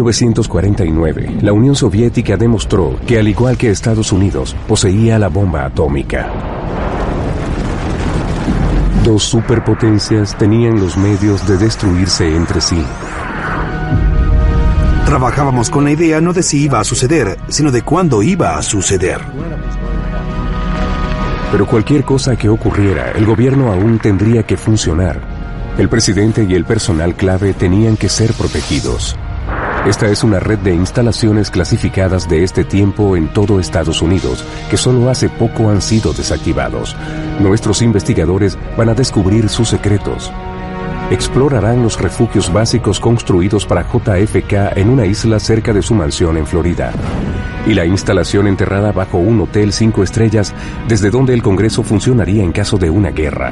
1949, la Unión Soviética demostró que, al igual que Estados Unidos, poseía la bomba atómica. Dos superpotencias tenían los medios de destruirse entre sí. Trabajábamos con la idea no de si iba a suceder, sino de cuándo iba a suceder. Pero cualquier cosa que ocurriera, el gobierno aún tendría que funcionar. El presidente y el personal clave tenían que ser protegidos. Esta es una red de instalaciones clasificadas de este tiempo en todo Estados Unidos, que solo hace poco han sido desactivados. Nuestros investigadores van a descubrir sus secretos. Explorarán los refugios básicos construidos para JFK en una isla cerca de su mansión en Florida. Y la instalación enterrada bajo un hotel 5 estrellas, desde donde el Congreso funcionaría en caso de una guerra.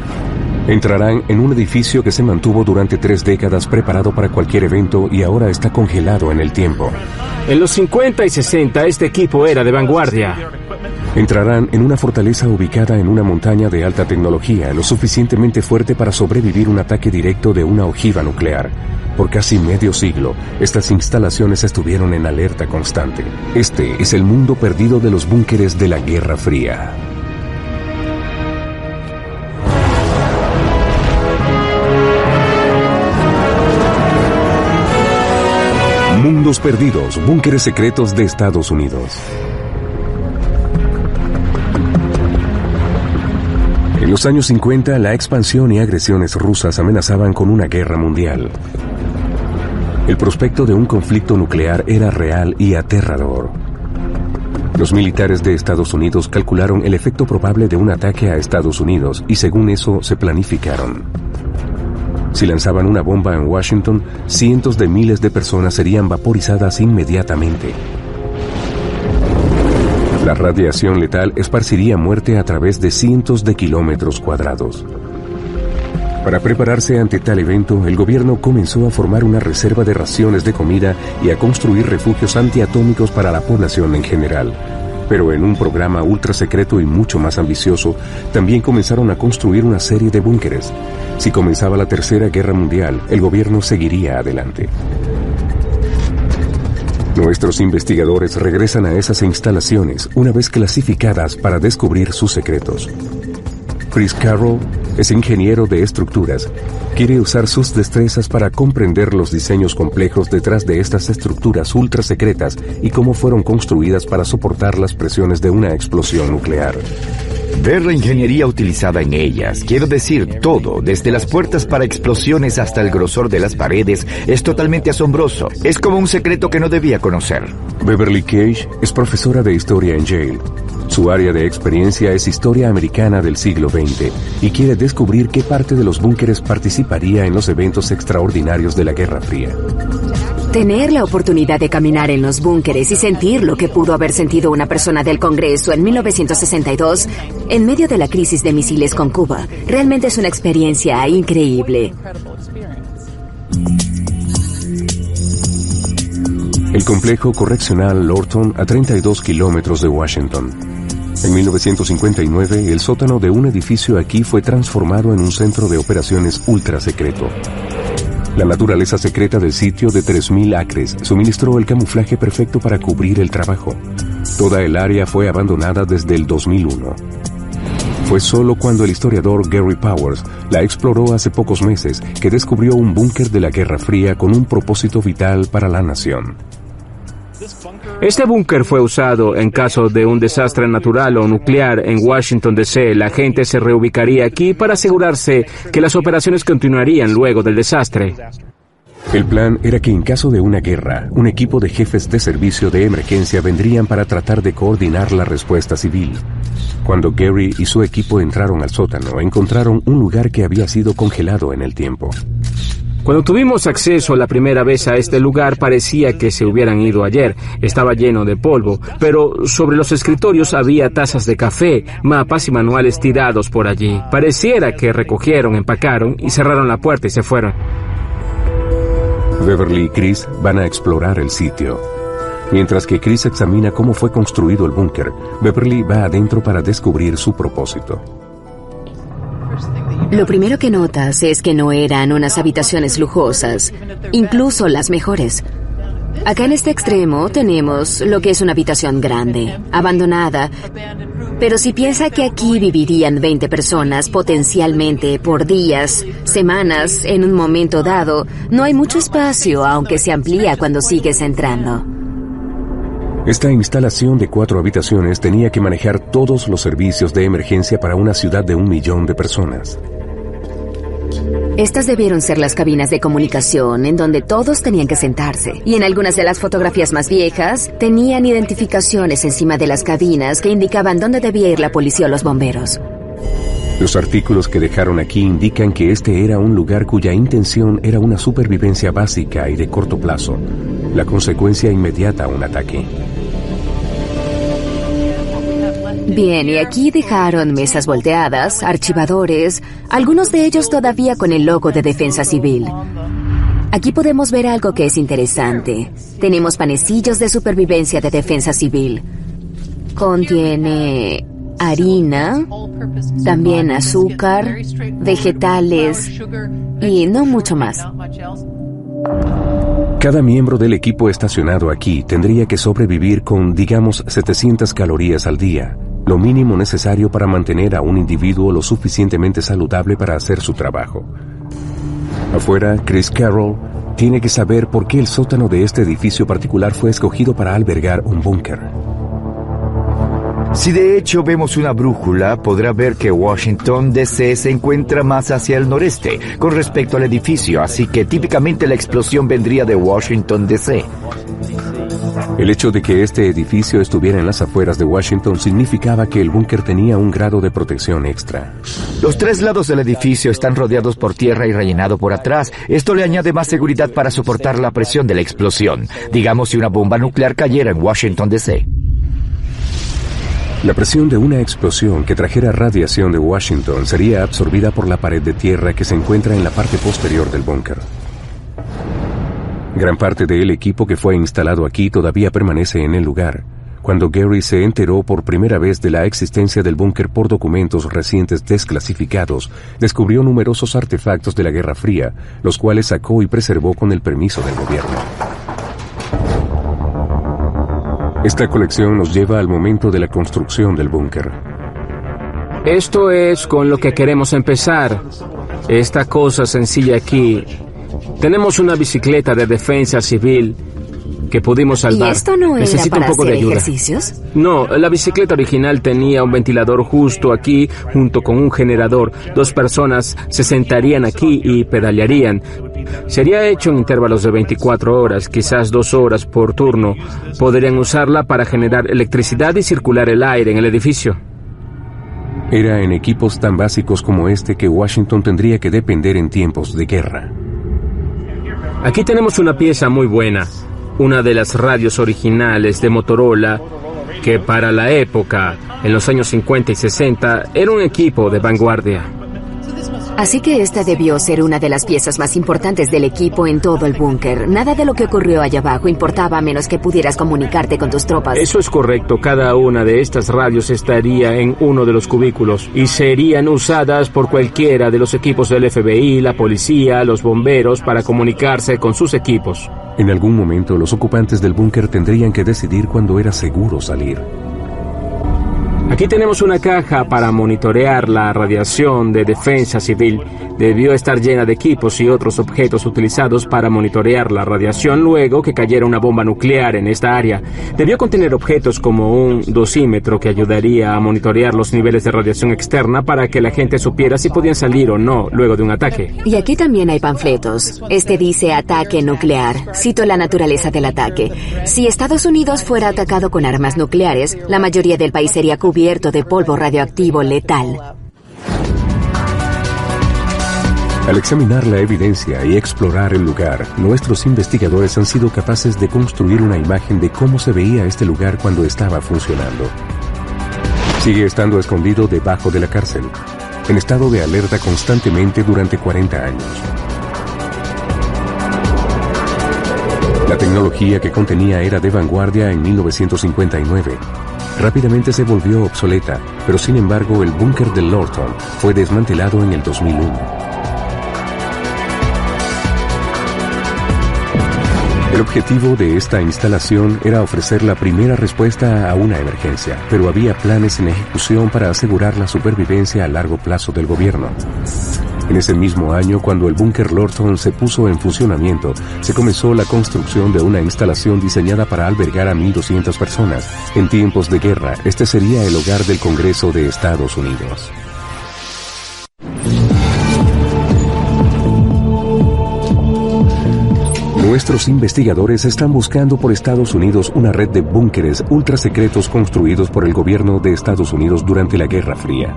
Entrarán en un edificio que se mantuvo durante 3 décadas preparado para cualquier evento y ahora está congelado en el tiempo. En los 50 y 60 este equipo era de vanguardia. Entrarán en una fortaleza ubicada en una montaña de alta tecnología, lo suficientemente fuerte para sobrevivir un ataque directo de una ojiva nuclear. Por casi medio siglo, estas instalaciones estuvieron en alerta constante. Este es el mundo perdido de los búnkeres de la Guerra Fría. Mundos perdidos, búnkeres secretos de Estados Unidos. En los años 50, la expansión y agresiones rusas amenazaban con una guerra mundial. El prospecto de un conflicto nuclear era real y aterrador. Los militares de Estados Unidos calcularon el efecto probable de un ataque a Estados Unidos y según eso se planificaron. Si lanzaban una bomba en Washington, cientos de miles de personas serían vaporizadas inmediatamente. La radiación letal esparciría muerte a través de cientos de kilómetros cuadrados. Para prepararse ante tal evento, el gobierno comenzó a formar una reserva de raciones de comida y a construir refugios antiatómicos para la población en general. Pero en un programa ultra secreto y mucho más ambicioso, también comenzaron a construir una serie de búnkeres. Si comenzaba la Tercera Guerra Mundial, el gobierno seguiría adelante. Nuestros investigadores regresan a esas instalaciones una vez clasificadas para descubrir sus secretos. Chris Carroll es ingeniero de estructuras. Quiere usar sus destrezas para comprender los diseños complejos detrás de estas estructuras ultra secretas y cómo fueron construidas para soportar las presiones de una explosión nuclear. Ver la ingeniería utilizada en ellas, quiero decir todo, desde las puertas para explosiones hasta el grosor de las paredes, es totalmente asombroso. Es como un secreto que no debía conocer. Beverly Cage es profesora de historia en Yale. Su área de experiencia es historia americana del siglo XX y quiere descubrir qué parte de los búnkeres participaría en los eventos extraordinarios de la Guerra Fría. Tener la oportunidad de caminar en los búnkeres y sentir lo que pudo haber sentido una persona del Congreso en 1962, en medio de la crisis de misiles con Cuba, realmente es una experiencia increíble. El complejo correccional Lorton, a 32 kilómetros de Washington. En 1959, el sótano de un edificio aquí fue transformado en un centro de operaciones ultra secreto. La naturaleza secreta del sitio de 3.000 acres suministró el camuflaje perfecto para cubrir el trabajo. Toda el área fue abandonada desde el 2001. Fue solo cuando el historiador Gary Powers la exploró hace pocos meses que descubrió un búnker de la Guerra Fría con un propósito vital para la nación. Este búnker fue usado en caso de un desastre natural o nuclear en Washington, D.C. La gente se reubicaría aquí para asegurarse que las operaciones continuarían luego del desastre. El plan era que en caso de una guerra, un equipo de jefes de servicio de emergencia vendrían para tratar de coordinar la respuesta civil. Cuando Gary y su equipo entraron al sótano, encontraron un lugar que había sido congelado en el tiempo. Cuando tuvimos acceso la primera vez a este lugar, parecía que se hubieran ido ayer. Estaba lleno de polvo, pero sobre los escritorios había tazas de café, mapas y manuales tirados por allí. Pareciera que recogieron, empacaron y cerraron la puerta y se fueron. Beverly y Chris van a explorar el sitio. Mientras que Chris examina cómo fue construido el búnker, Beverly va adentro para descubrir su propósito. Lo primero que notas es que no eran unas habitaciones lujosas, incluso las mejores. Acá en este extremo tenemos lo que es una habitación grande, abandonada. Pero si piensa que aquí vivirían 20 personas potencialmente por días, semanas, en un momento dado, no hay mucho espacio, aunque se amplía cuando sigues entrando. Esta instalación de 4 habitaciones tenía que manejar todos los servicios de emergencia para una ciudad de 1 millón de personas. Estas debieron ser las cabinas de comunicación en donde todos tenían que sentarse. Y en algunas de las fotografías más viejas, tenían identificaciones encima de las cabinas que indicaban dónde debía ir la policía o los bomberos. Los artículos que dejaron aquí indican que este era un lugar cuya intención era una supervivencia básica y de corto plazo, la consecuencia inmediata a un ataque. Bien, y aquí dejaron mesas volteadas, archivadores, algunos de ellos todavía con el logo de Defensa Civil. Aquí podemos ver algo que es interesante. Tenemos panecillos de supervivencia de Defensa Civil. Contiene harina, también azúcar, vegetales y no mucho más. Cada miembro del equipo estacionado aquí tendría que sobrevivir con, digamos, 700 calorías al día, lo mínimo necesario para mantener a un individuo lo suficientemente saludable para hacer su trabajo. Afuera, Chris Carroll tiene que saber por qué el sótano de este edificio particular fue escogido para albergar un búnker. Si de hecho vemos una brújula, podrá ver que Washington, D.C. se encuentra más hacia el noreste con respecto al edificio, así que típicamente la explosión vendría de Washington, D.C. El hecho de que este edificio estuviera en las afueras de Washington significaba que el búnker tenía un grado de protección extra. Los 3 lados del edificio están rodeados por tierra y rellenado por atrás. Esto le añade más seguridad para soportar la presión de la explosión. Digamos si una bomba nuclear cayera en Washington, D.C. La presión de una explosión que trajera radiación de Washington sería absorbida por la pared de tierra que se encuentra en la parte posterior del búnker. Gran parte del equipo que fue instalado aquí todavía permanece en el lugar. Cuando Gary se enteró por primera vez de la existencia del búnker por documentos recientes desclasificados, descubrió numerosos artefactos de la Guerra Fría, los cuales sacó y preservó con el permiso del gobierno. Esta colección nos lleva al momento de la construcción del búnker. Esto es con lo que queremos empezar. Esta cosa sencilla aquí. Tenemos una bicicleta de defensa civil que pudimos salvar. ¿Y esto no era Necesito para un poco hacer de ayuda. ejercicios? No, la bicicleta original tenía un ventilador justo aquí, junto con un generador. 2 personas se sentarían aquí y pedalearían. Sería hecho en intervalos de 24 horas, quizás 2 horas por turno. Podrían usarla para generar electricidad y circular el aire en el edificio. Era en equipos tan básicos como este que Washington tendría que depender en tiempos de guerra. Aquí tenemos una pieza muy buena, una de las radios originales de Motorola, que para la época, en los años 50 y 60, era un equipo de vanguardia. Así que esta debió ser una de las piezas más importantes del equipo en todo el búnker. Nada de lo que ocurrió allá abajo importaba a menos que pudieras comunicarte con tus tropas. Eso es correcto. Cada una de estas radios estaría en uno de los cubículos y serían usadas por cualquiera de los equipos del FBI, la policía, los bomberos para comunicarse con sus equipos. En algún momento, los ocupantes del búnker tendrían que decidir cuándo era seguro salir. Aquí tenemos una caja para monitorear la radiación de defensa civil. Debió estar llena de equipos y otros objetos utilizados para monitorear la radiación luego que cayera una bomba nuclear en esta área. Debió contener objetos como un dosímetro que ayudaría a monitorear los niveles de radiación externa para que la gente supiera si podían salir o no luego de un ataque. Y aquí también hay panfletos. Este dice ataque nuclear. Cito la naturaleza del ataque. Si Estados Unidos fuera atacado con armas nucleares, la mayoría del país sería cubierto de polvo radioactivo letal. Al examinar la evidencia y explorar el lugar, nuestros investigadores han sido capaces de construir una imagen de cómo se veía este lugar cuando estaba funcionando. Sigue estando escondido debajo de la cárcel, en estado de alerta constantemente durante 40 años. La tecnología que contenía era de vanguardia en 1959. Rápidamente se volvió obsoleta, pero sin embargo el búnker de Lorton fue desmantelado en el 2001. El objetivo de esta instalación era ofrecer la primera respuesta a una emergencia, pero había planes en ejecución para asegurar la supervivencia a largo plazo del gobierno. En ese mismo año, cuando el búnker Lorton se puso en funcionamiento, se comenzó la construcción de una instalación diseñada para albergar a 1.200 personas. En tiempos de guerra, este sería el hogar del Congreso de Estados Unidos. Nuestros investigadores están buscando por Estados Unidos una red de búnkeres ultrasecretos construidos por el gobierno de Estados Unidos durante la Guerra Fría.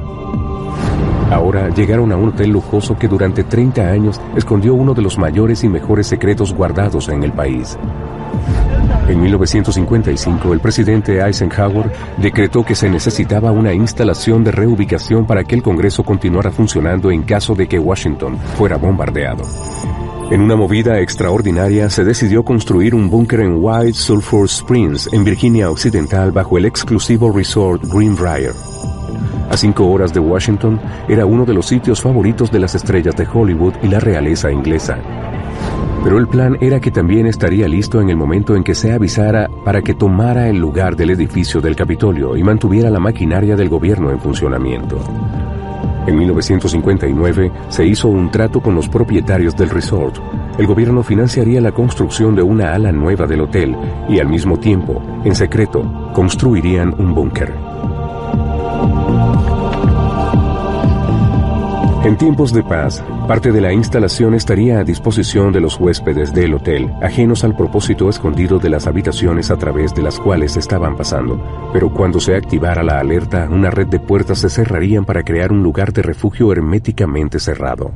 Ahora llegaron a un hotel lujoso que durante 30 años escondió uno de los mayores y mejores secretos guardados en el país. En 1955, el presidente Eisenhower decretó que se necesitaba una instalación de reubicación para que el Congreso continuara funcionando en caso de que Washington fuera bombardeado. En una movida extraordinaria, se decidió construir un búnker en White Sulphur Springs, en Virginia Occidental, bajo el exclusivo resort Greenbrier. A 5 horas de Washington, era uno de los sitios favoritos de las estrellas de Hollywood y la realeza inglesa. Pero el plan era que también estaría listo en el momento en que se avisara para que tomara el lugar del edificio del Capitolio y mantuviera la maquinaria del gobierno en funcionamiento. En 1959 se hizo un trato con los propietarios del resort. El gobierno financiaría la construcción de una ala nueva del hotel y al mismo tiempo, en secreto, construirían un búnker. En tiempos de paz, parte de la instalación estaría a disposición de los huéspedes del hotel, ajenos al propósito escondido de las habitaciones a través de las cuales estaban pasando. Pero cuando se activara la alerta, una red de puertas se cerrarían para crear un lugar de refugio herméticamente cerrado.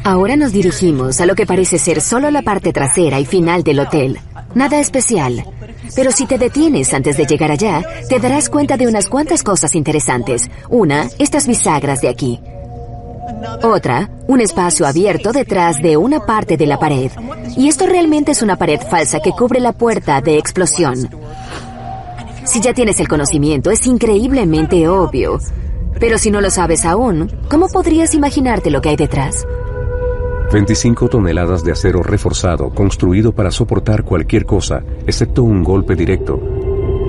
Ahora nos dirigimos a lo que parece ser solo la parte trasera y final del hotel. Nada especial. Pero si te detienes antes de llegar allá, te darás cuenta de unas cuantas cosas interesantes. Una, estas bisagras de aquí. Otra, un espacio abierto detrás de una parte de la pared. Y esto realmente es una pared falsa que cubre la puerta de explosión. Si ya tienes el conocimiento, es increíblemente obvio. Pero si no lo sabes aún, ¿cómo podrías imaginarte lo que hay detrás? 25 toneladas de acero reforzado, construido para soportar cualquier cosa, excepto un golpe directo.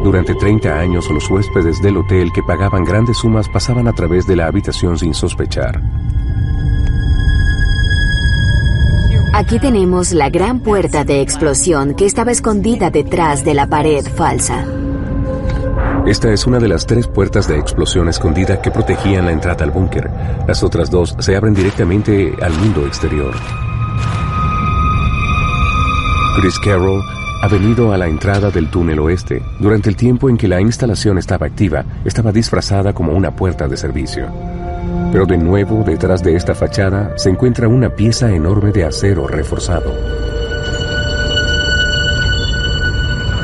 Durante 30 años, los huéspedes del hotel que pagaban grandes sumas pasaban a través de la habitación sin sospechar. Aquí tenemos la gran puerta de explosión que estaba escondida detrás de la pared falsa. Esta es una de las 3 puertas de explosión escondida que protegían la entrada al búnker. Las otras 2 se abren directamente al mundo exterior. Chris Carroll ha venido a la entrada del túnel oeste. Durante el tiempo en que la instalación estaba activa, estaba disfrazada como una puerta de servicio. Pero de nuevo, detrás de esta fachada, se encuentra una pieza enorme de acero reforzado.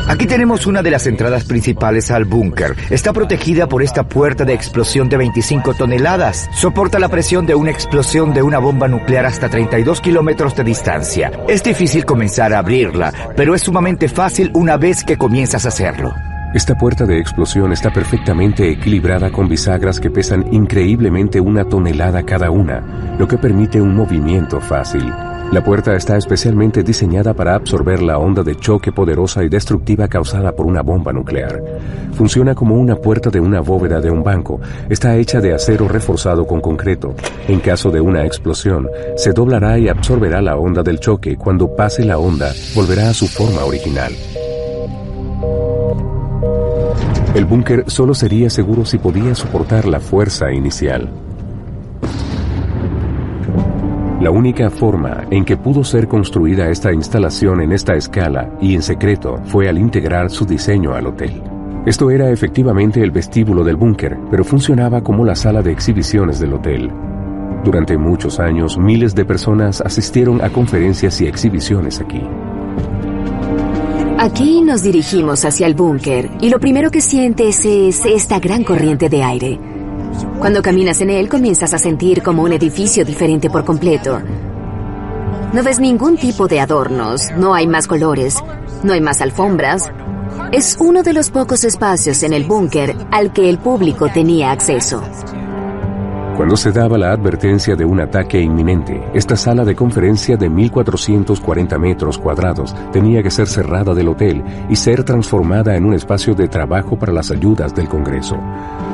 Aquí tenemos una de las entradas principales al búnker. Está protegida por esta puerta de explosión de 25 toneladas. Soporta la presión de una explosión de una bomba nuclear hasta 32 kilómetros de distancia. Es difícil comenzar a abrirla, pero es sumamente fácil una vez que comienzas a hacerlo. Esta puerta de explosión está perfectamente equilibrada con bisagras que pesan increíblemente 1 tonelada cada una, lo que permite un movimiento fácil. La puerta está especialmente diseñada para absorber la onda de choque poderosa y destructiva causada por una bomba nuclear. Funciona como una puerta de una bóveda de un banco. Está hecha de acero reforzado con concreto. En caso de una explosión, se doblará y absorberá la onda del choque. Cuando pase la onda, volverá a su forma original. El búnker solo sería seguro si podía soportar la fuerza inicial. La única forma en que pudo ser construida esta instalación en esta escala y en secreto fue al integrar su diseño al hotel. Esto era efectivamente el vestíbulo del búnker, pero funcionaba como la sala de exhibiciones del hotel. Durante muchos años, miles de personas asistieron a conferencias y exhibiciones aquí. Aquí nos dirigimos hacia el búnker y lo primero que sientes es esta gran corriente de aire. Cuando caminas en él, comienzas a sentir como un edificio diferente por completo. No ves ningún tipo de adornos, no hay más colores, no hay más alfombras. Es uno de los pocos espacios en el búnker al que el público tenía acceso. Cuando se daba la advertencia de un ataque inminente, esta sala de conferencia de 1.440 metros cuadrados tenía que ser cerrada del hotel y ser transformada en un espacio de trabajo para las ayudas del Congreso.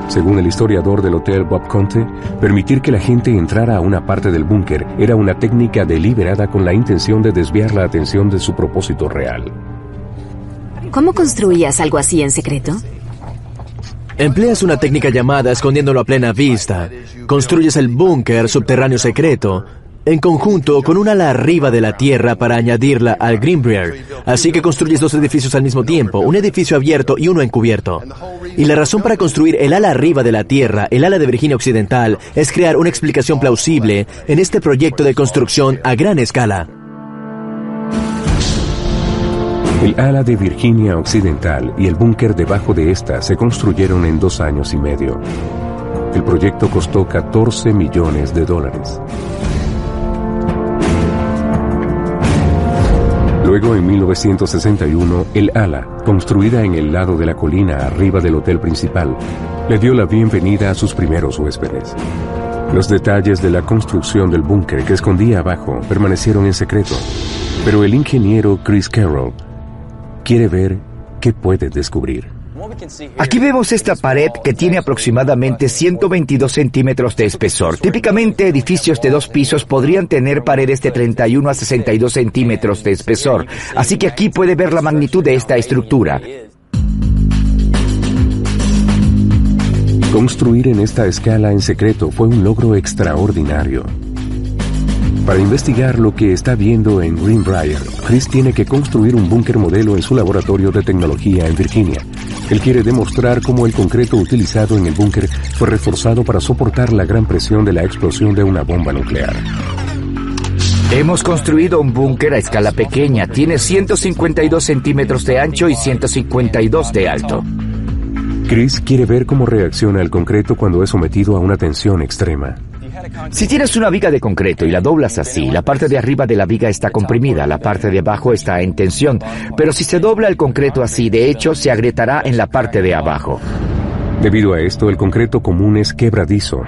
Según el historiador del hotel Bob Conte, permitir que la gente entrara a una parte del búnker era una técnica deliberada con la intención de desviar la atención de su propósito real. ¿Cómo construías algo así en secreto? Empleas una técnica llamada escondiéndolo a plena vista. Construyes el búnker subterráneo secreto en conjunto con un ala arriba de la tierra para añadirla al Greenbrier. Así que construyes dos edificios al mismo tiempo, un edificio abierto y uno encubierto. Y la razón para construir el ala arriba de la tierra, el ala de Virginia Occidental, es crear una explicación plausible en este proyecto de construcción a gran escala. El ala de Virginia Occidental y el búnker debajo de esta se construyeron en 2 años y medio. El proyecto costó $14 millones. Luego, en 1961, el ala, construida en el lado de la colina arriba del hotel principal, le dio la bienvenida a sus primeros huéspedes. Los detalles de la construcción del búnker que escondía abajo permanecieron en secreto, pero el ingeniero Chris Carroll quiere ver qué puede descubrir. Aquí vemos esta pared que tiene aproximadamente 122 centímetros de espesor. Típicamente edificios de 2 pisos podrían tener paredes de 31 a 62 centímetros de espesor. Así que aquí puede ver la magnitud de esta estructura. Construir en esta escala en secreto fue un logro extraordinario. Para investigar lo que está viendo en Greenbrier, Chris tiene que construir un búnker modelo en su laboratorio de tecnología en Virginia. Él quiere demostrar cómo el concreto utilizado en el búnker fue reforzado para soportar la gran presión de la explosión de una bomba nuclear. Hemos construido un búnker a escala pequeña. Tiene 152 centímetros de ancho y 152 de alto. Chris quiere ver cómo reacciona el concreto cuando es sometido a una tensión extrema. Si tienes una viga de concreto y la doblas así, la parte de arriba de la viga está comprimida, la parte de abajo está en tensión. Pero si se dobla el concreto así, de hecho, se agrietará en la parte de abajo. Debido a esto, el concreto común es quebradizo,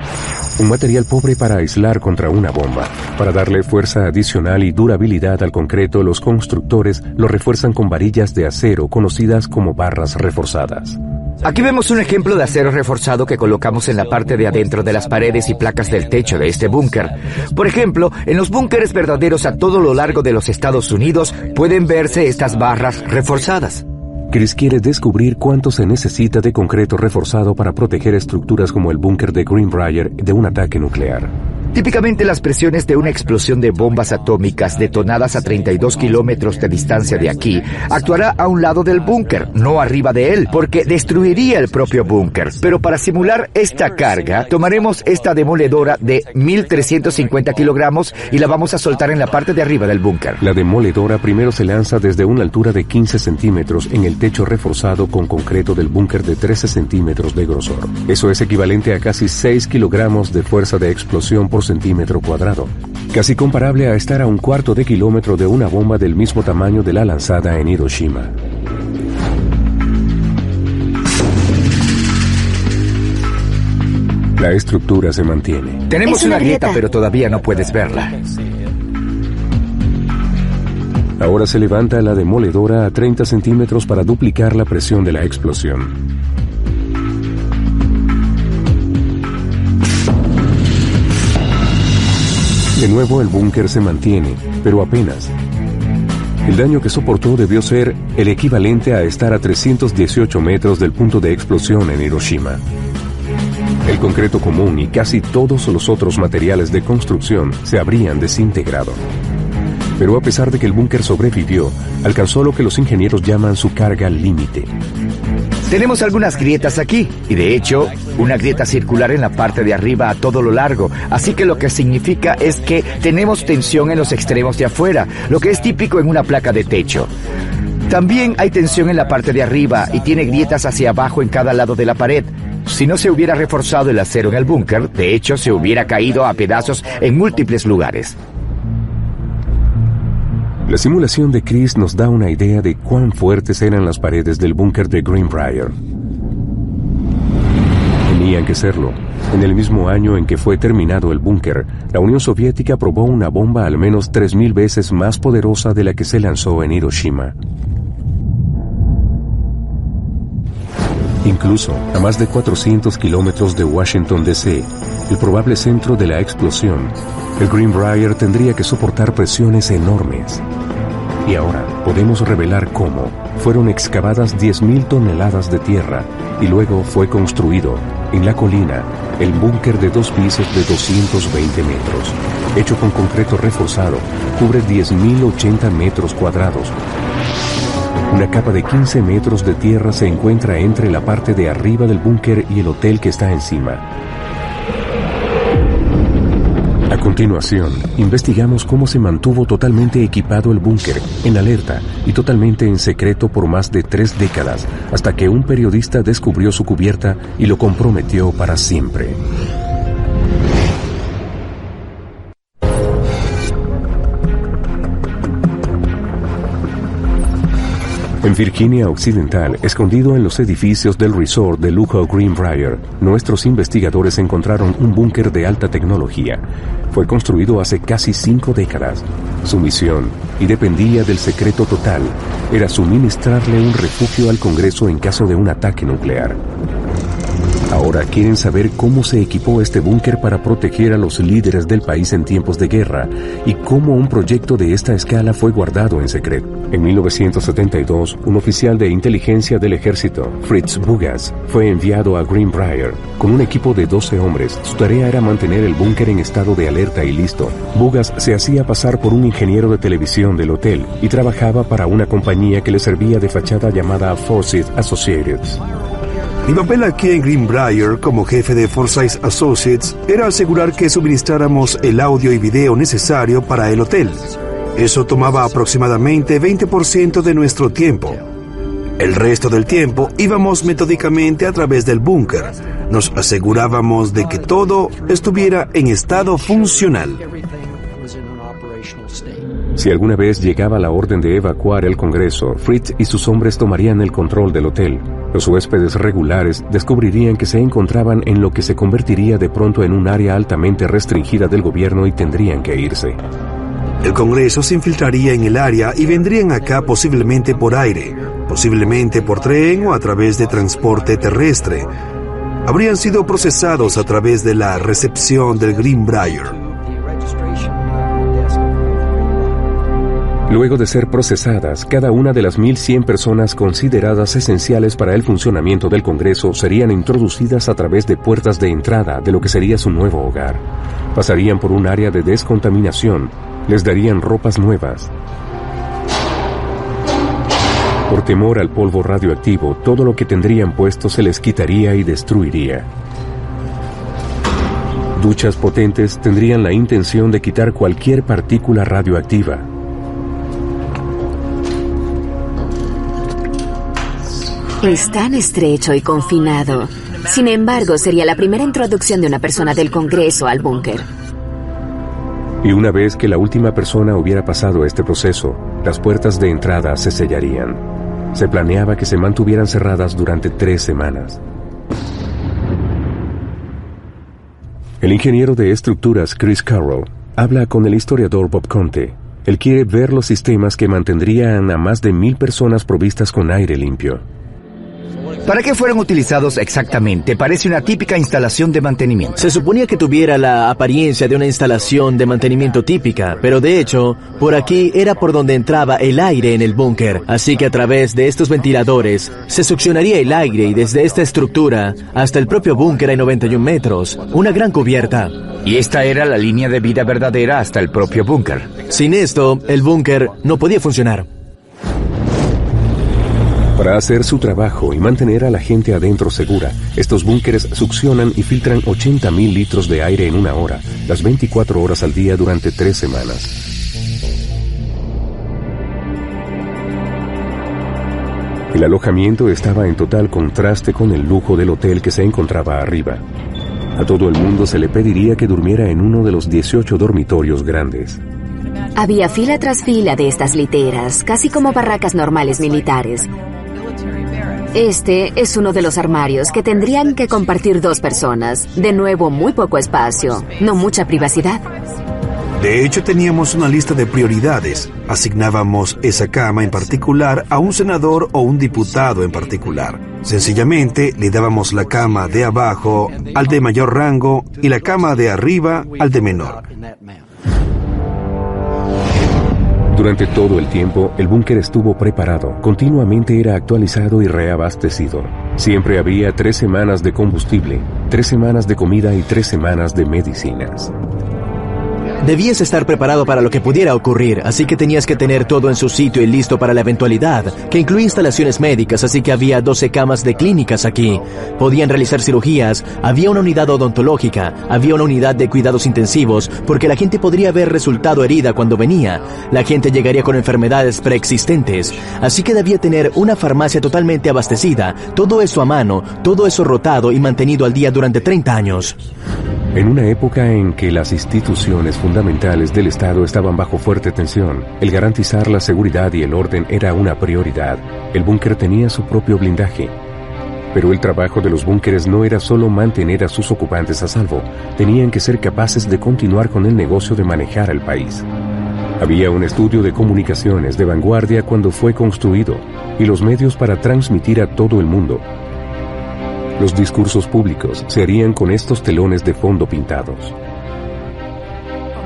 un material pobre para aislar contra una bomba. Para darle fuerza adicional y durabilidad al concreto, los constructores lo refuerzan con varillas de acero conocidas como barras reforzadas. Aquí vemos un ejemplo de acero reforzado que colocamos en la parte de adentro de las paredes y placas del techo de este búnker. Por ejemplo, en los búnkeres verdaderos a todo lo largo de los Estados Unidos pueden verse estas barras reforzadas. Chris quiere descubrir cuánto se necesita de concreto reforzado para proteger estructuras como el búnker de Greenbrier de un ataque nuclear. Típicamente las presiones de una explosión de bombas atómicas detonadas a 32 kilómetros de distancia de aquí actuará a un lado del búnker, no arriba de él, porque destruiría el propio búnker. Pero para simular esta carga, tomaremos esta demoledora de 1.350 kilogramos y la vamos a soltar en la parte de arriba del búnker. La demoledora primero se lanza desde una altura de 15 centímetros en el techo reforzado con concreto del búnker de 13 centímetros de grosor. Eso es equivalente a casi 6 kilogramos de fuerza de explosión por centímetro cuadrado, casi comparable a estar a 1/4 de kilómetro de una bomba del mismo tamaño de la lanzada en Hiroshima. La estructura se mantiene. Tenemos una grieta, pero todavía no puedes verla. Ahora se levanta la demoledora a 30 centímetros para duplicar la presión de la explosión. De nuevo el búnker se mantiene, pero apenas. El daño que soportó debió ser el equivalente a estar a 318 metros del punto de explosión en Hiroshima. El concreto común y casi todos los otros materiales de construcción se habrían desintegrado. Pero a pesar de que el búnker sobrevivió, alcanzó lo que los ingenieros llaman su carga límite. Tenemos algunas grietas aquí, y de hecho, una grieta circular en la parte de arriba a todo lo largo, así que lo que significa es que tenemos tensión en los extremos de afuera, lo que es típico en una placa de techo. También hay tensión en la parte de arriba y tiene grietas hacia abajo en cada lado de la pared. Si no se hubiera reforzado el acero en el búnker, de hecho se hubiera caído a pedazos en múltiples lugares. La simulación de Chris nos da una idea de cuán fuertes eran las paredes del búnker de Greenbrier. En Tenían que serlo. En el mismo año en que fue terminado el búnker, la Unión Soviética probó una bomba al menos 3.000 veces más poderosa de la que se lanzó en Hiroshima. Incluso, a más de 400 kilómetros de Washington, D.C., el probable centro de la explosión, el Greenbrier tendría que soportar presiones enormes. Y ahora podemos revelar cómo fueron excavadas 10.000 toneladas de tierra y luego fue construido, en la colina, el búnker de 2 pisos de 220 metros. Hecho con concreto reforzado, cubre 10.080 metros cuadrados. Una capa de 15 metros de tierra se encuentra entre la parte de arriba del búnker y el hotel que está encima. A continuación, investigamos cómo se mantuvo totalmente equipado el búnker, en alerta y totalmente en secreto por más de 3 décadas, hasta que un periodista descubrió su cubierta y lo comprometió para siempre. En Virginia Occidental, escondido en los edificios del resort de lujo Greenbrier, nuestros investigadores encontraron un búnker de alta tecnología. Fue construido hace casi 5 décadas. Su misión, y dependía del secreto total, era suministrarle un refugio al Congreso en caso de un ataque nuclear. Ahora quieren saber cómo se equipó este búnker para proteger a los líderes del país en tiempos de guerra y cómo un proyecto de esta escala fue guardado en secreto. En 1972, un oficial de inteligencia del ejército, Fritz Bugas, fue enviado a Greenbrier con un equipo de 12 hombres. Su tarea era mantener el búnker en estado de alerta y listo. Bugas se hacía pasar por un ingeniero de televisión del hotel y trabajaba para una compañía que le servía de fachada llamada Forsyth Associates. Mi papel aquí en Greenbrier como jefe de Forsyth Associates era asegurar que suministráramos el audio y video necesario para el hotel. Eso tomaba aproximadamente 20% de nuestro tiempo. El resto del tiempo íbamos metódicamente a través del búnker. Nos asegurábamos de que todo estuviera en estado funcional. Si alguna vez llegaba la orden de evacuar el Congreso, Fritz y sus hombres tomarían el control del hotel. Los huéspedes regulares descubrirían que se encontraban en lo que se convertiría de pronto en un área altamente restringida del gobierno y tendrían que irse. El Congreso se infiltraría en el área y vendrían acá posiblemente por aire, posiblemente por tren o a través de transporte terrestre. Habrían sido procesados a través de la recepción del Greenbrier. Luego de ser procesadas, cada una de las 1.100 personas consideradas esenciales para el funcionamiento del Congreso serían introducidas a través de puertas de entrada de lo que sería su nuevo hogar. Pasarían por un área de descontaminación, les darían ropas nuevas. Por temor al polvo radioactivo, todo lo que tendrían puesto se les quitaría y destruiría. Duchas potentes tendrían la intención de quitar cualquier partícula radioactiva. Es tan estrecho y confinado. Sin embargo, sería la primera introducción de una persona del Congreso al búnker. Y una vez que la última persona hubiera pasado este proceso, las puertas de entrada se sellarían. Se planeaba que se mantuvieran cerradas durante 3 semanas. El ingeniero de estructuras Chris Carroll habla con el historiador Bob Conte. Él quiere ver los sistemas que mantendrían a más de 1.000 personas provistas con aire limpio. ¿Para qué fueron utilizados exactamente? Parece una típica instalación de mantenimiento. Se suponía que tuviera la apariencia de una instalación de mantenimiento típica, pero de hecho, por aquí era por donde entraba el aire en el búnker. Así que a través de estos ventiladores se succionaría el aire y desde esta estructura hasta el propio búnker hay 91 metros, una gran cubierta. Y esta era la línea de vida verdadera hasta el propio búnker. Sin esto, el búnker no podía funcionar. Para hacer su trabajo y mantener a la gente adentro segura, estos búnkeres succionan y filtran 80.000 litros de aire en una hora, las 24 horas al día durante 3 semanas. El alojamiento estaba en total contraste con el lujo del hotel que se encontraba arriba. A todo el mundo se le pediría que durmiera en uno de los 18 dormitorios grandes. Había fila tras fila de estas literas, casi como barracas normales militares. Este es uno de los armarios que tendrían que compartir 2 personas. De nuevo, muy poco espacio, no mucha privacidad. De hecho, teníamos una lista de prioridades. Asignábamos esa cama en particular a un senador o un diputado en particular. Sencillamente, le dábamos la cama de abajo al de mayor rango y la cama de arriba al de menor. Durante todo el tiempo, el búnker estuvo preparado, continuamente era actualizado y reabastecido. Siempre había 3 semanas de combustible, 3 semanas de comida y 3 semanas de medicinas. Debías estar preparado para lo que pudiera ocurrir, así que tenías que tener todo en su sitio y listo para la eventualidad, que incluía instalaciones médicas, así que había 12 camas de clínicas aquí. Podían realizar cirugías, había una unidad odontológica, había una unidad de cuidados intensivos, porque la gente podría haber resultado herida cuando venía. La gente llegaría con enfermedades preexistentes, así que debía tener una farmacia totalmente abastecida, todo eso a mano, todo eso rotado y mantenido al día durante 30 años. En una época en que las instituciones fundamentales del Estado estaban bajo fuerte tensión, el garantizar la seguridad y el orden era una prioridad. El búnker tenía su propio blindaje. Pero el trabajo de los búnkeres no era solo mantener a sus ocupantes a salvo, tenían que ser capaces de continuar con el negocio de manejar el país. Había un estudio de comunicaciones de vanguardia cuando fue construido, y los medios para transmitir a todo el mundo. Los discursos públicos se harían con estos telones de fondo pintados.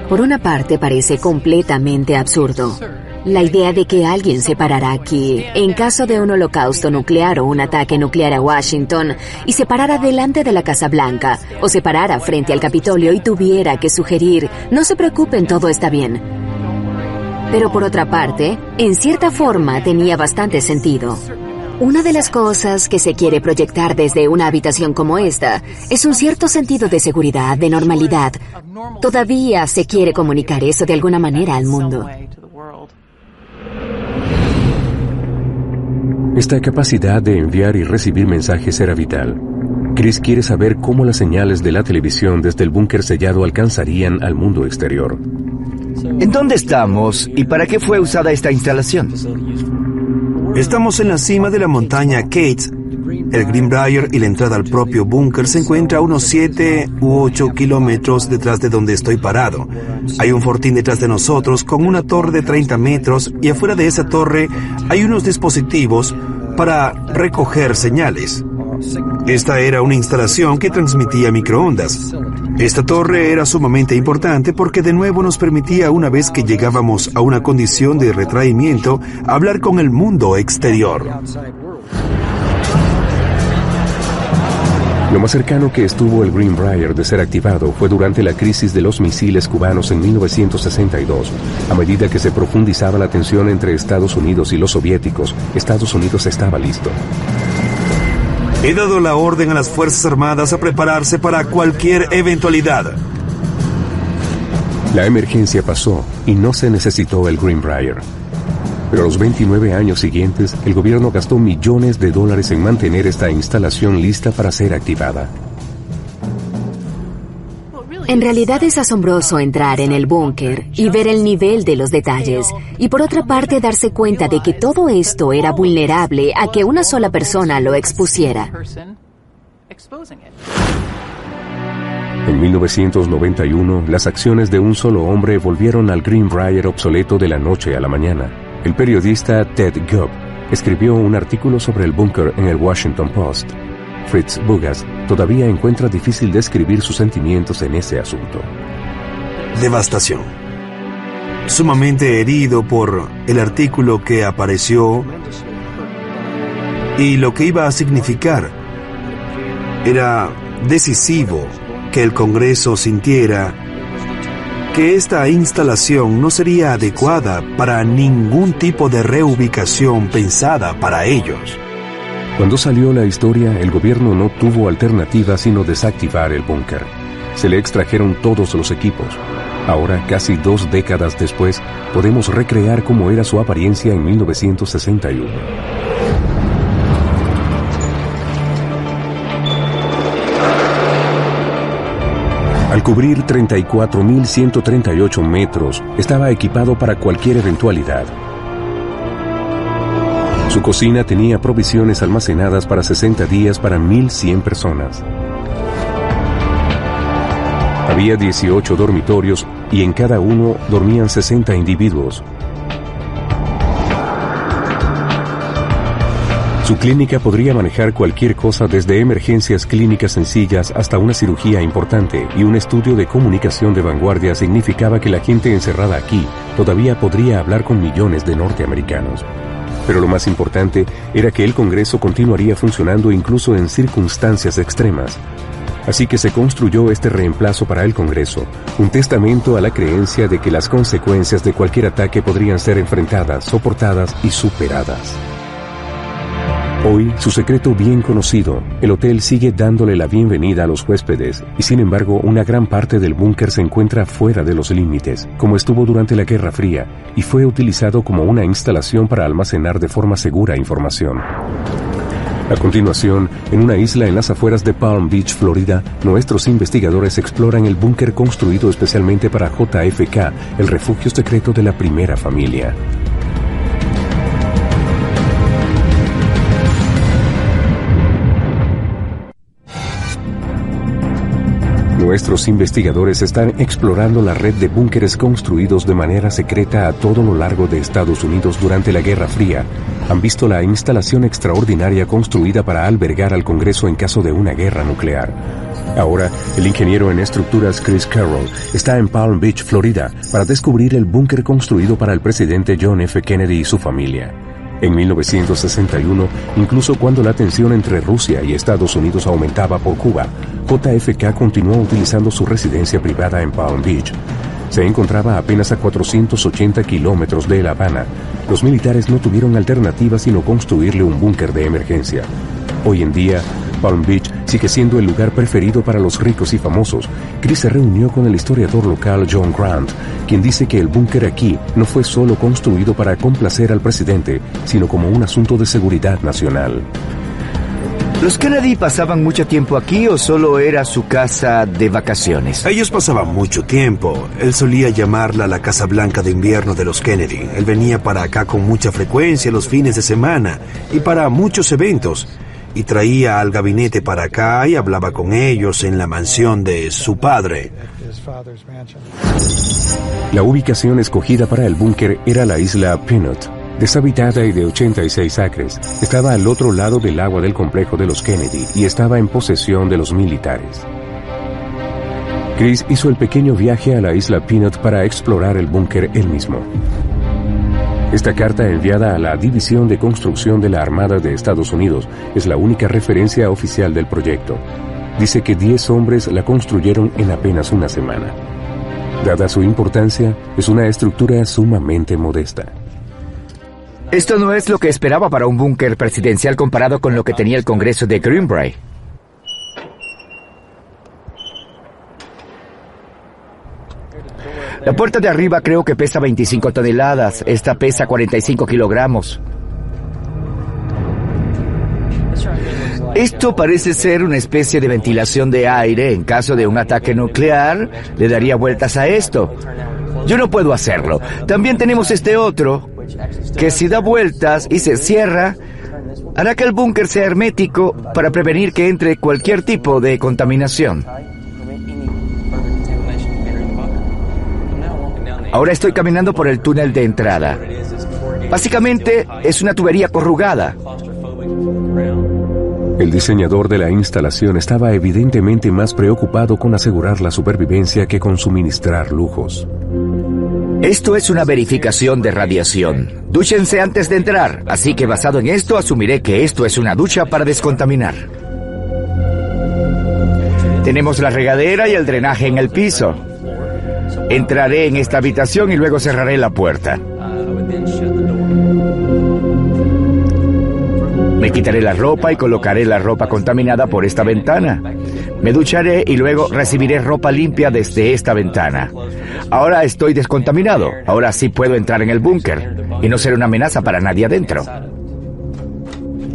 Por una parte, parece completamente absurdo. La idea de que alguien se parara aquí, en caso de un holocausto nuclear o un ataque nuclear a Washington, y se parara delante de la Casa Blanca, o se parara frente al Capitolio y tuviera que sugerir, no se preocupen, todo está bien. Pero por otra parte, en cierta forma tenía bastante sentido. Una de las cosas que se quiere proyectar desde una habitación como esta es un cierto sentido de seguridad, de normalidad. Todavía se quiere comunicar eso de alguna manera al mundo. Esta capacidad de enviar y recibir mensajes era vital. Chris quiere saber cómo las señales de la televisión desde el búnker sellado alcanzarían al mundo exterior. ¿En dónde estamos y para qué fue usada esta instalación? Estamos en la cima de la montaña Cates. El Greenbrier y la entrada al propio búnker se encuentra a unos 7 u 8 kilómetros detrás de donde estoy parado. Hay un fortín detrás de nosotros con una torre de 30 metros y afuera de esa torre hay unos dispositivos para recoger señales. Esta era una instalación que transmitía microondas. Esta torre era sumamente importante porque de nuevo nos permitía, una vez que llegábamos a una condición de retraimiento, hablar con el mundo exterior. Lo más cercano que estuvo el Greenbrier de ser activado fue durante la crisis de los misiles cubanos en 1962. A medida que se profundizaba la tensión entre Estados Unidos y los soviéticos, Estados Unidos estaba listo. He dado la orden a las Fuerzas Armadas a prepararse para cualquier eventualidad. La emergencia pasó y no se necesitó el Greenbrier. Pero los 29 años siguientes, el gobierno gastó millones de dólares en mantener esta instalación lista para ser activada. En realidad es asombroso entrar en el búnker y ver el nivel de los detalles, y por otra parte darse cuenta de que todo esto era vulnerable a que una sola persona lo expusiera. En 1991, las acciones de un solo hombre volvieron al Greenbrier obsoleto de la noche a la mañana. El periodista Ted Gubb escribió un artículo sobre el búnker en el Washington Post. Fritz Bugas todavía encuentra difícil describir sus sentimientos en ese asunto. Devastación. Sumamente herido por el artículo que apareció y lo que iba a significar. Era decisivo que el Congreso sintiera que esta instalación no sería adecuada para ningún tipo de reubicación pensada para ellos. Cuando salió la historia, el gobierno no tuvo alternativa sino desactivar el búnker. Se le extrajeron todos los equipos. Ahora, casi 2 décadas después, podemos recrear cómo era su apariencia en 1961. Al cubrir 34.138 metros, estaba equipado para cualquier eventualidad. Su cocina tenía provisiones almacenadas para 60 días para 1.100 personas. Había 18 dormitorios y en cada uno dormían 60 individuos. Su clínica podría manejar cualquier cosa desde emergencias clínicas sencillas hasta una cirugía importante, y un estudio de comunicación de vanguardia significaba que la gente encerrada aquí todavía podría hablar con millones de norteamericanos. Pero lo más importante era que el Congreso continuaría funcionando incluso en circunstancias extremas. Así que se construyó este reemplazo para el Congreso, un testamento a la creencia de que las consecuencias de cualquier ataque podrían ser enfrentadas, soportadas y superadas. Hoy, su secreto bien conocido, el hotel sigue dándole la bienvenida a los huéspedes, y sin embargo una gran parte del búnker se encuentra fuera de los límites, como estuvo durante la Guerra Fría, y fue utilizado como una instalación para almacenar de forma segura información. A continuación, en una isla en las afueras de Palm Beach, Florida, nuestros investigadores exploran el búnker construido especialmente para JFK, el refugio secreto de la primera familia. Nuestros investigadores están explorando la red de búnkeres construidos de manera secreta a todo lo largo de Estados Unidos durante la Guerra Fría. Han visto la instalación extraordinaria construida para albergar al Congreso en caso de una guerra nuclear. Ahora, el ingeniero en estructuras Chris Carroll está en Palm Beach, Florida, para descubrir el búnker construido para el presidente John F. Kennedy y su familia. En 1961, incluso cuando la tensión entre Rusia y Estados Unidos aumentaba por Cuba, JFK continuó utilizando su residencia privada en Palm Beach. Se encontraba apenas a 480 kilómetros de La Habana. Los militares no tuvieron alternativa sino construirle un búnker de emergencia. Hoy en día, Palm Beach sigue siendo el lugar preferido para los ricos y famosos. Chris se reunió con el historiador local John Grant, quien dice que el búnker aquí no fue solo construido para complacer al presidente, sino como un asunto de seguridad nacional. ¿Los Kennedy pasaban mucho tiempo aquí o solo era su casa de vacaciones? Ellos pasaban mucho tiempo. Él solía llamarla la Casa Blanca de invierno de los Kennedy. Él venía para acá con mucha frecuencia los fines de semana y para muchos eventos. Y traía al gabinete para acá y hablaba con ellos en la mansión de su padre. La ubicación escogida para el búnker era la isla Peanut, deshabitada y de 86 acres. Estaba al otro lado del agua del complejo de los Kennedy y estaba en posesión de los militares. Chris hizo el pequeño viaje a la isla Peanut para explorar el búnker él mismo. Esta carta enviada a la División de Construcción de la Armada de Estados Unidos es la única referencia oficial del proyecto. Dice que 10 hombres la construyeron en apenas una semana. Dada su importancia, es una estructura sumamente modesta. Esto no es lo que esperaba para un búnker presidencial comparado con lo que tenía el Congreso de Greenbrier. La puerta de arriba creo que pesa 25 toneladas. Esta pesa 45 kilogramos. Esto parece ser una especie de ventilación de aire. En caso de un ataque nuclear, le daría vueltas a esto. Yo no puedo hacerlo. También tenemos este otro, que si da vueltas y se cierra, hará que el búnker sea hermético para prevenir que entre cualquier tipo de contaminación. Ahora estoy caminando por el túnel de entrada. Básicamente, es una tubería corrugada. El diseñador de la instalación estaba evidentemente más preocupado con asegurar la supervivencia que con suministrar lujos. Esto es una verificación de radiación. Dúchense antes de entrar, así que basado en esto asumiré que esto es una ducha para descontaminar. Tenemos la regadera y el drenaje en el piso. Entraré en esta habitación y luego cerraré la puerta. Me quitaré la ropa y colocaré la ropa contaminada por esta ventana. Me ducharé y luego recibiré ropa limpia desde esta ventana. Ahora estoy descontaminado. Ahora sí puedo entrar en el búnker y no seré una amenaza para nadie adentro.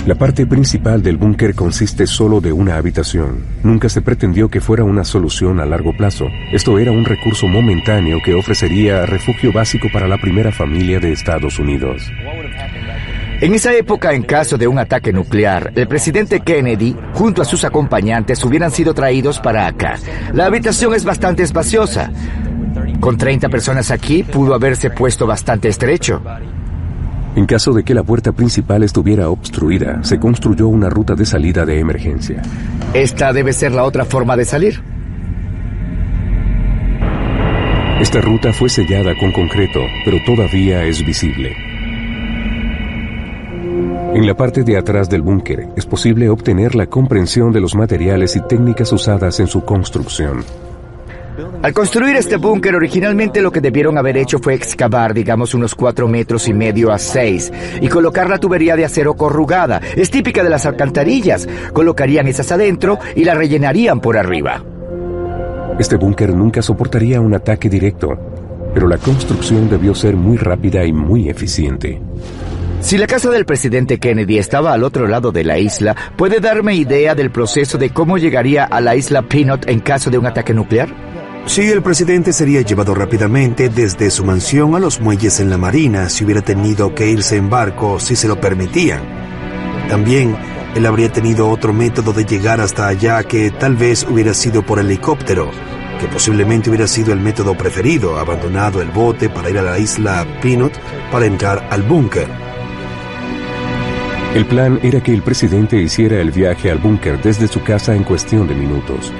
La parte principal del búnker consiste solo de una habitación. Nunca se pretendió que fuera una solución a largo plazo. Esto era un recurso momentáneo que ofrecería refugio básico para la primera familia de Estados Unidos. En esa época, en caso de un ataque nuclear, el presidente Kennedy, junto a sus acompañantes, hubieran sido traídos para acá. La habitación es bastante espaciosa. Con 30 personas aquí, pudo haberse puesto bastante estrecho. En caso de que la puerta principal estuviera obstruida, se construyó una ruta de salida de emergencia. Esta debe ser la otra forma de salir. Esta ruta fue sellada con concreto, pero todavía es visible. En la parte de atrás del búnker es posible obtener la comprensión de los materiales y técnicas usadas en su construcción. Al construir este búnker, originalmente lo que debieron haber hecho fue excavar, digamos, unos 4,5 metros a 6 y colocar la tubería de acero corrugada. Es típica de las alcantarillas. Colocarían esas adentro y la rellenarían por arriba. Este búnker nunca soportaría un ataque directo, pero la construcción debió ser muy rápida y muy eficiente. Si la casa del presidente Kennedy estaba al otro lado de la isla, ¿puede darme idea del proceso de cómo llegaría a la isla Peanut en caso de un ataque nuclear? Sí, el presidente sería llevado rápidamente desde su mansión a los muelles en la marina si hubiera tenido que irse en barco si se lo permitían. También, él habría tenido otro método de llegar hasta allá que tal vez hubiera sido por helicóptero, que posiblemente hubiera sido el método preferido, abandonado el bote para ir a la isla Peanut para entrar al búnker. El plan era que el presidente hiciera el viaje al búnker desde su casa en cuestión de minutos.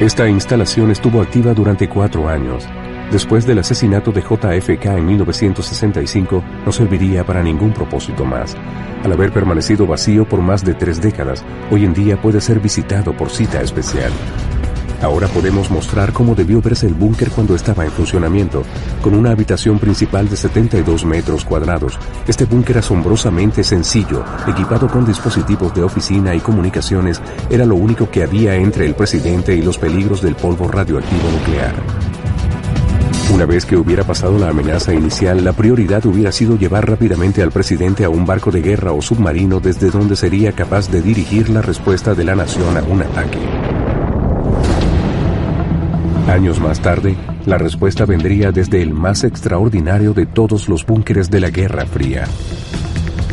Esta instalación estuvo activa durante 4 años. Después del asesinato de JFK en 1965, no serviría para ningún propósito más. Al haber permanecido vacío por más de 3 décadas, hoy en día puede ser visitado por cita especial. Ahora podemos mostrar cómo debió verse el búnker cuando estaba en funcionamiento, con una habitación principal de 72 metros cuadrados. Este búnker asombrosamente sencillo, equipado con dispositivos de oficina y comunicaciones, era lo único que había entre el presidente y los peligros del polvo radioactivo nuclear. Una vez que hubiera pasado la amenaza inicial, la prioridad hubiera sido llevar rápidamente al presidente a un barco de guerra o submarino desde donde sería capaz de dirigir la respuesta de la nación a un ataque. Años más tarde, la respuesta vendría desde el más extraordinario de todos los búnkeres de la Guerra Fría.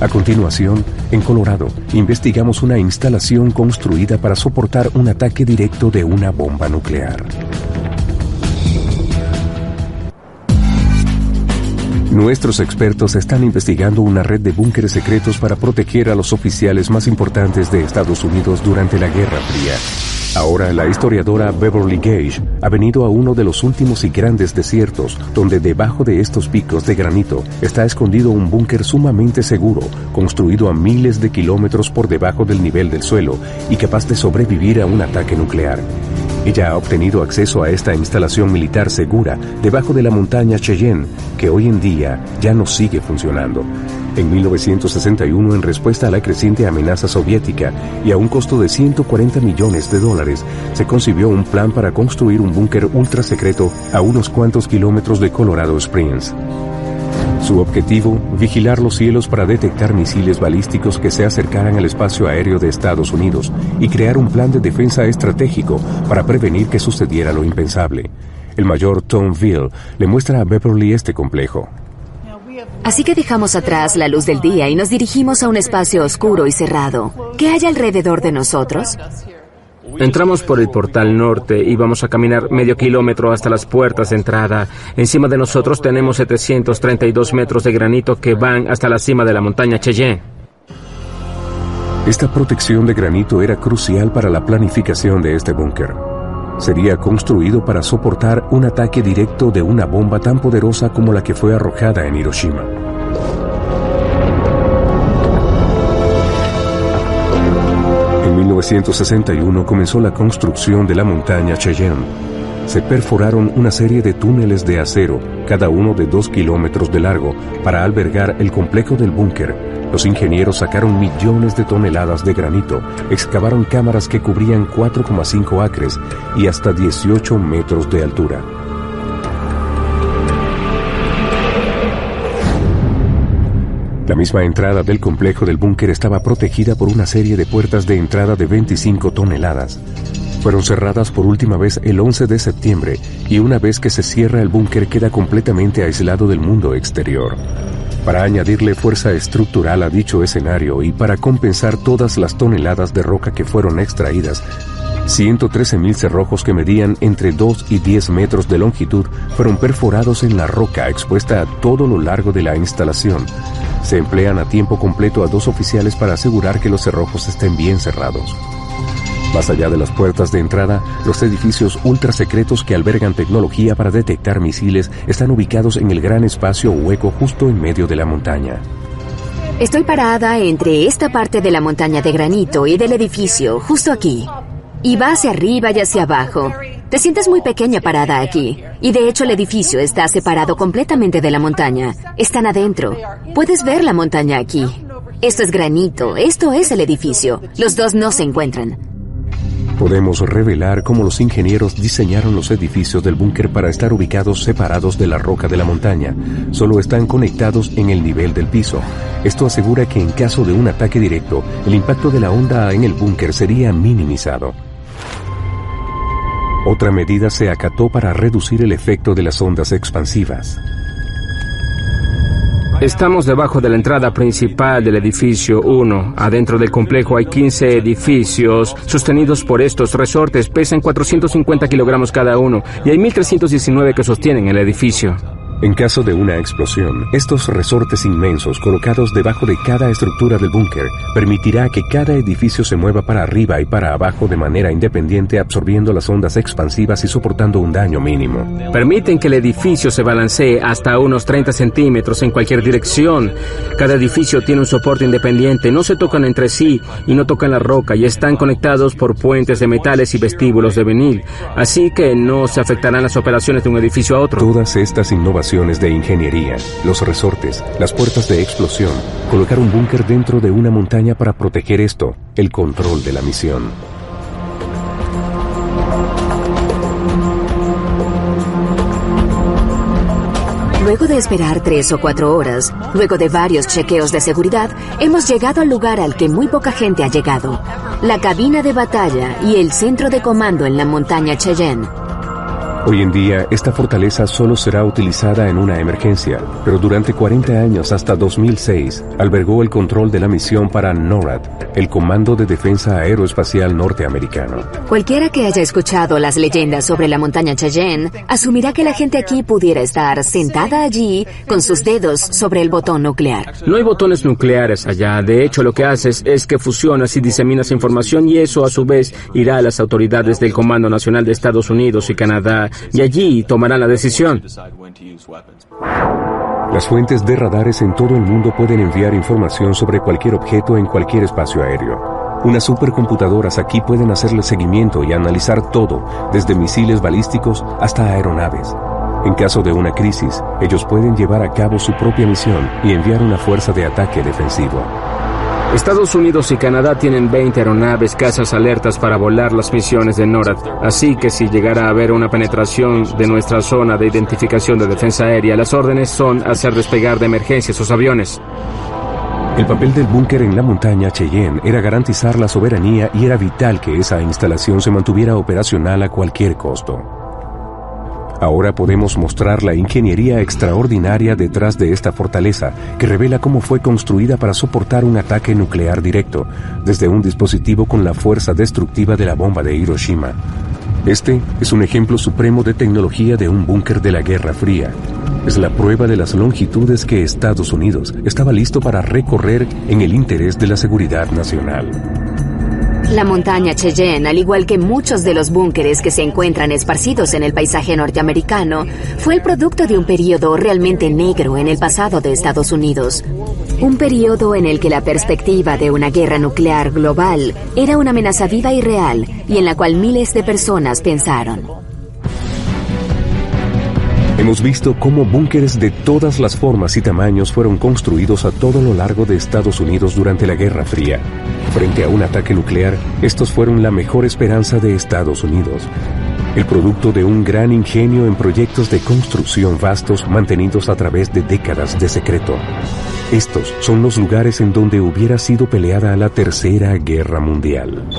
A continuación, en Colorado, investigamos una instalación construida para soportar un ataque directo de una bomba nuclear. Nuestros expertos están investigando una red de búnkeres secretos para proteger a los oficiales más importantes de Estados Unidos durante la Guerra Fría. Ahora, la historiadora Beverly Gage ha venido a uno de los últimos y grandes desiertos, donde debajo de estos picos de granito está escondido un búnker sumamente seguro, construido a miles de kilómetros por debajo del nivel del suelo y capaz de sobrevivir a un ataque nuclear. Ella ha obtenido acceso a esta instalación militar segura debajo de la montaña Cheyenne, que hoy en día ya no sigue funcionando. En 1961, en respuesta a la creciente amenaza soviética y a un costo de $140 millones, se concibió un plan para construir un búnker ultra secreto a unos cuantos kilómetros de Colorado Springs. Su objetivo, vigilar los cielos para detectar misiles balísticos que se acercaran al espacio aéreo de Estados Unidos y crear un plan de defensa estratégico para prevenir que sucediera lo impensable. El mayor Tom Veal le muestra a Beverly este complejo. Así que dejamos atrás la luz del día y nos dirigimos a un espacio oscuro y cerrado. ¿Qué hay alrededor de nosotros? Entramos por el portal norte y vamos a caminar medio kilómetro hasta las puertas de entrada. Encima de nosotros tenemos 732 metros de granito que van hasta la cima de la montaña Cheyenne. Esta protección de granito era crucial para la planificación de este búnker. Sería construido para soportar un ataque directo de una bomba tan poderosa como la que fue arrojada en Hiroshima. En 1961 comenzó la construcción de la montaña Cheyenne. Se perforaron una serie de túneles de acero, cada uno de 2 kilómetros de largo, para albergar el complejo del búnker. Los ingenieros sacaron millones de toneladas de granito, excavaron cámaras que cubrían 4,5 acres y hasta 18 metros de altura. La misma entrada del complejo del búnker estaba protegida por una serie de puertas de entrada de 25 toneladas. Fueron cerradas por última vez el 11 de septiembre y una vez que se cierra el búnker queda completamente aislado del mundo exterior. Para añadirle fuerza estructural a dicho escenario y para compensar todas las toneladas de roca que fueron extraídas, 113.000 cerrojos que medían entre 2 y 10 metros de longitud fueron perforados en la roca expuesta a todo lo largo de la instalación. Se emplean a tiempo completo a 2 oficiales para asegurar que los cerrojos estén bien cerrados. Más allá de las puertas de entrada, los edificios ultra secretos que albergan tecnología para detectar misiles están ubicados en el gran espacio hueco justo en medio de la montaña. Estoy parada entre esta parte de la montaña de granito y del edificio, justo aquí. Y va hacia arriba y hacia abajo. Te sientes muy pequeña parada aquí. Y de hecho el edificio está separado completamente de la montaña. Están adentro. Puedes ver la montaña aquí. Esto es granito, esto es el edificio. Los dos no se encuentran. Podemos revelar cómo los ingenieros diseñaron los edificios del búnker para estar ubicados separados de la roca de la montaña. Solo están conectados en el nivel del piso. Esto asegura que en caso de un ataque directo, el impacto de la onda en el búnker sería minimizado. Otra medida se acató para reducir el efecto de las ondas expansivas. Estamos debajo de la entrada principal del edificio 1. Adentro del complejo hay 15 edificios sostenidos por estos resortes. Pesan 450 kilogramos cada uno y hay 1.319 que sostienen el edificio. En caso de una explosión, estos resortes inmensos colocados debajo de cada estructura del búnker permitirá que cada edificio se mueva para arriba y para abajo de manera independiente, absorbiendo las ondas expansivas y soportando un daño mínimo. Permiten que el edificio se balancee hasta unos 30 centímetros en cualquier dirección. Cada edificio tiene un soporte independiente, no se tocan entre sí y no tocan la roca y están conectados por puentes de metales y vestíbulos de vinil, así que no se afectarán las operaciones de un edificio a otro. Todas estas innovaciones de ingeniería, los resortes, las puertas de explosión, colocar un búnker dentro de una montaña para proteger esto, el control de la misión. Luego de esperar 3 o 4 horas, luego de varios chequeos de seguridad, hemos llegado al lugar al que muy poca gente ha llegado, la cabina de batalla y el centro de comando en la montaña Cheyenne. Hoy en día, esta fortaleza solo será utilizada en una emergencia, pero durante 40 años hasta 2006, albergó el control de la misión para NORAD, el Comando de Defensa Aeroespacial Norteamericano. Cualquiera que haya escuchado las leyendas sobre la montaña Cheyenne, asumirá que la gente aquí pudiera estar sentada allí con sus dedos sobre el botón nuclear. No hay botones nucleares allá. De hecho, lo que haces es que fusionas y diseminas información y eso a su vez irá a las autoridades del Comando Nacional de Estados Unidos y Canadá y allí tomarán la decisión. Las fuentes de radares en todo el mundo pueden enviar información sobre cualquier objeto en cualquier espacio aéreo. Unas supercomputadoras aquí pueden hacerle seguimiento y analizar todo, desde misiles balísticos hasta aeronaves. En caso de una crisis, ellos pueden llevar a cabo su propia misión y enviar una fuerza de ataque defensivo. Estados Unidos y Canadá tienen 20 aeronaves cazas alertas para volar las misiones de NORAD, así que si llegara a haber una penetración de nuestra zona de identificación de defensa aérea, las órdenes son hacer despegar de emergencia sus aviones. El papel del búnker en la montaña Cheyenne era garantizar la soberanía y era vital que esa instalación se mantuviera operacional a cualquier costo. Ahora podemos mostrar la ingeniería extraordinaria detrás de esta fortaleza, que revela cómo fue construida para soportar un ataque nuclear directo, desde un dispositivo con la fuerza destructiva de la bomba de Hiroshima. Este es un ejemplo supremo de tecnología de un búnker de la Guerra Fría. Es la prueba de las longitudes que Estados Unidos estaba listo para recorrer en el interés de la seguridad nacional. La montaña Cheyenne, al igual que muchos de los búnkeres que se encuentran esparcidos en el paisaje norteamericano, fue el producto de un periodo realmente negro en el pasado de Estados Unidos. Un periodo en el que la perspectiva de una guerra nuclear global era una amenaza viva y real, y en la cual miles de personas pensaron. Hemos visto cómo búnkeres de todas las formas y tamaños fueron construidos a todo lo largo de Estados Unidos durante la Guerra Fría. Frente a un ataque nuclear, estos fueron la mejor esperanza de Estados Unidos. El producto de un gran ingenio en proyectos de construcción vastos mantenidos a través de décadas de secreto. Estos son los lugares en donde hubiera sido peleada la Tercera Guerra Mundial.